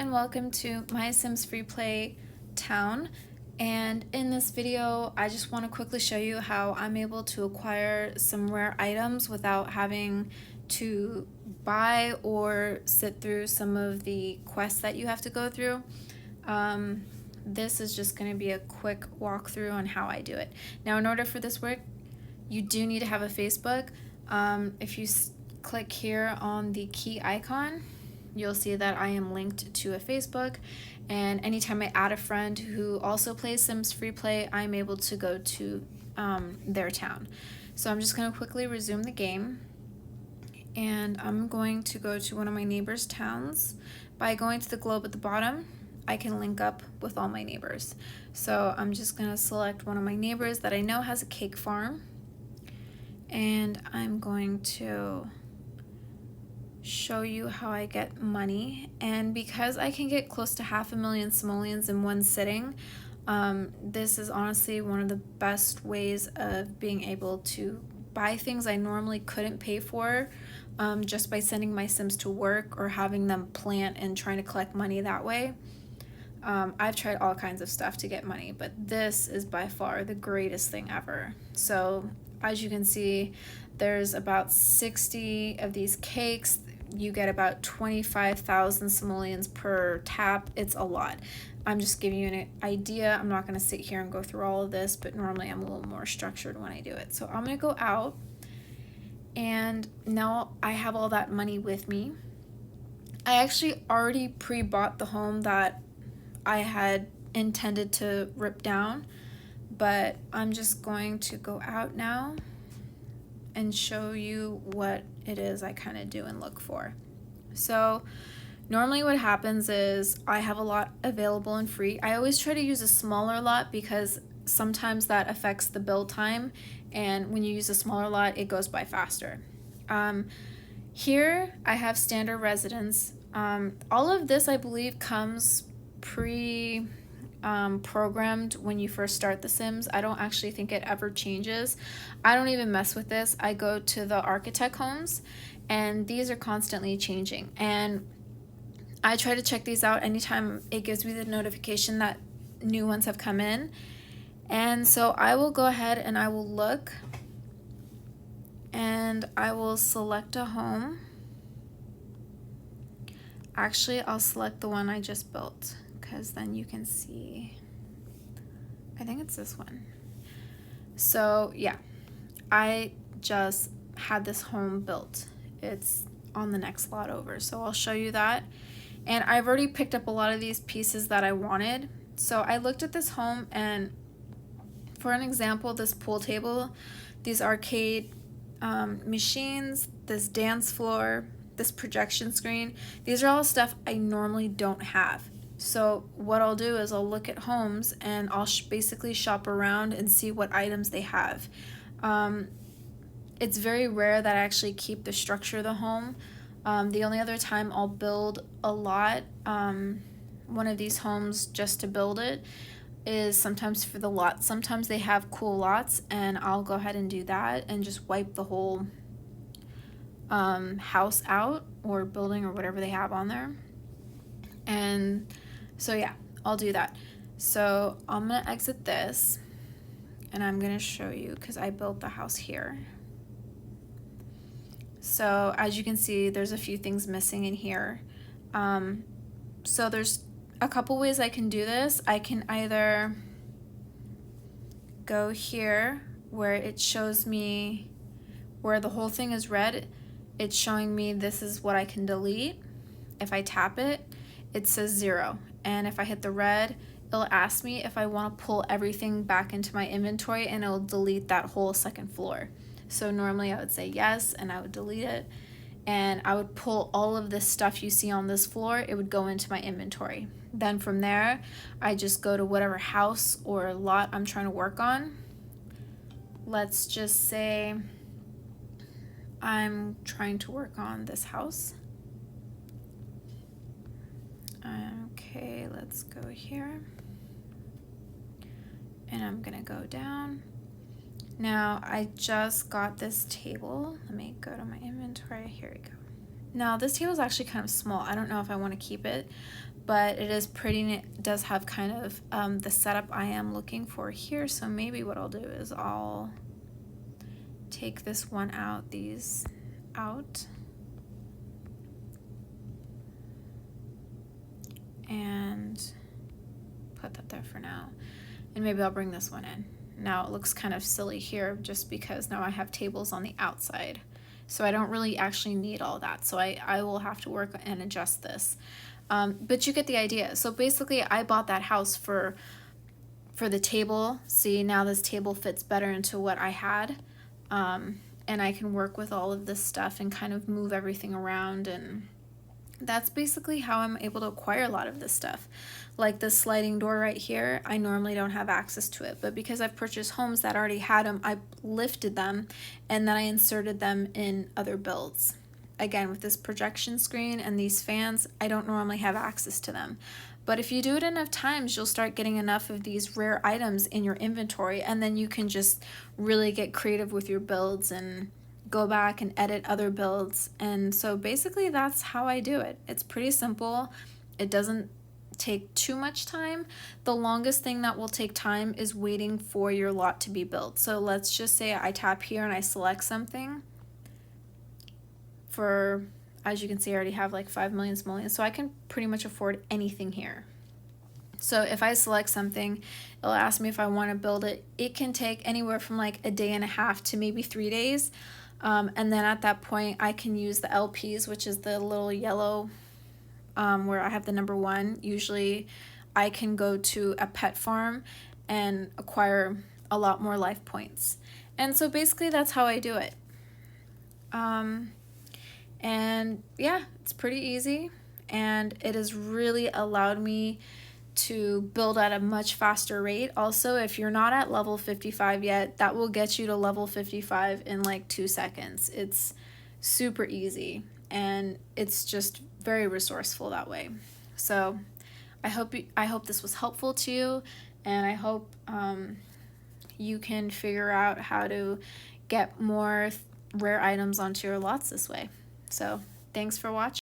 and welcome to My Sims FreePlay Town. And in this video, I just want to quickly show you how I'm able to acquire some rare items without having to buy or sit through some of the quests that you have to go through. This is just going to be a quick walkthrough on how I do it. Now, in order for this work, you do need to have a Facebook. If you click here on the key icon, you'll see that I am linked to a Facebook, and anytime I add a friend who also plays Sims FreePlay, I'm able to go to their town. So I'm just going to quickly resume the game, and I'm going to go to one of my neighbors' towns. By going to the globe at the bottom, I can link up with all my neighbors. So I'm just going to select one of my neighbors that I know has a cake farm, and I'm going to show you how I get money. And because I can get close to 500,000 simoleons in one sitting, this is honestly one of the best ways of being able to buy things I normally couldn't pay for, just by sending my Sims to work or having them plant and trying to collect money that way. I've tried all kinds of stuff to get money, but this is by far the greatest thing ever. So as you can see, there's about 60 of these cakes. You get about 25,000 simoleons per tap. It's a lot. I'm just giving you an idea. I'm not going to sit here and go through all of this, but normally I'm a little more structured when I do it. So I'm going to go out, and now I have all that money with me. I actually already pre-bought the home that I had intended to rip down, but I'm just going to go out now and show you what it is I kind of do and look for. So normally what happens is I have a lot available and free. I always try to use a smaller lot because sometimes that affects the build time, and when you use a smaller lot, it goes by faster. Here I have standard residence. All of this I believe comes programmed when you first start The Sims. I don't actually think it ever changes. I don't even mess with this. I go to the architect homes, and these are constantly changing, and I try to check these out anytime it gives me the notification that new ones have come in. And so I will go ahead and I will look, and I will select a home. Actually, I'll select the one I just built, because then you can see. I think it's this one. So yeah, I just had this home built. It's on the next lot over, so I'll show you that. And I've already picked up a lot of these pieces that I wanted. So I looked at this home, and for an example, this pool table, these arcade machines, this dance floor, this projection screen, these are all stuff I normally don't have. So what I'll do is I'll look at homes, and I'll basically shop around and see what items they have. It's very rare that I actually keep the structure of the home. The only other time I'll build a lot, one of these homes just to build it, is sometimes for the lot. Sometimes they have cool lots, and I'll go ahead and do that and just wipe the whole house out, or building, or whatever they have on there. And so yeah, I'll do that. So I'm gonna exit this, and I'm gonna show you, because I built the house here. So as you can see, there's a few things missing in here. So there's a couple ways I can do this. I can either go here where it shows me where the whole thing is red. It's showing me this is what I can delete. If I tap it, it says 0. And if I hit the red, it'll ask me if I want to pull everything back into my inventory, and it'll delete that whole second floor. So normally I would say yes, and I would delete it, and I would pull all of this stuff you see on this floor. It would go into my inventory. Then from there, I just go to whatever house or lot I'm trying to work on. Let's just say I'm trying to work on this house. Okay, let's go here, and I'm gonna go down. Now I just got this table. Let me go to my inventory. Here we go. Now this table is actually kind of small. I don't know if I want to keep it, but it is pretty and it does have kind of the setup I am looking for here. So maybe what I'll do is I'll take this one out, these out, and put that there for now. And maybe I'll bring this one in. Now it looks kind of silly here just because now I have tables on the outside. So I don't really actually need all that. So I will have to work and adjust this. But you get the idea. So basically I bought that house for the table. See, now this table fits better into what I had. And I can work with all of this stuff and kind of move everything around, and that's basically how I'm able to acquire a lot of this stuff. Like this sliding door right here, I normally don't have access to it, but because I've purchased homes that already had them, I lifted them and then I inserted them in other builds. Again, with this projection screen and these fans, I don't normally have access to them. But if you do it enough times, you'll start getting enough of these rare items in your inventory, and then you can just really get creative with your builds and go back and edit other builds. And so basically that's how I do it. It's pretty simple. It doesn't take too much time. The longest thing that will take time is waiting for your lot to be built. So let's just say I tap here and I select something. For, as you can see, I already have like 5 million simoleons, so I can pretty much afford anything here. So if I select something, it'll ask me if I want to build it. It can take anywhere from like a day and a half to maybe 3 days. And then at that point, I can use the LPs, which is the little yellow where I have the number 1. Usually I can go to a pet farm and acquire a lot more life points. And so basically that's how I do it. And yeah, it's pretty easy, and it has really allowed me to build at a much faster rate. Also, if you're not at level 55 yet, that will get you to level 55 in like 2 seconds. It's super easy, and it's just very resourceful that way. So I hope this was helpful to you, and I hope you can figure out how to get more rare items onto your lots this way. So thanks for watching.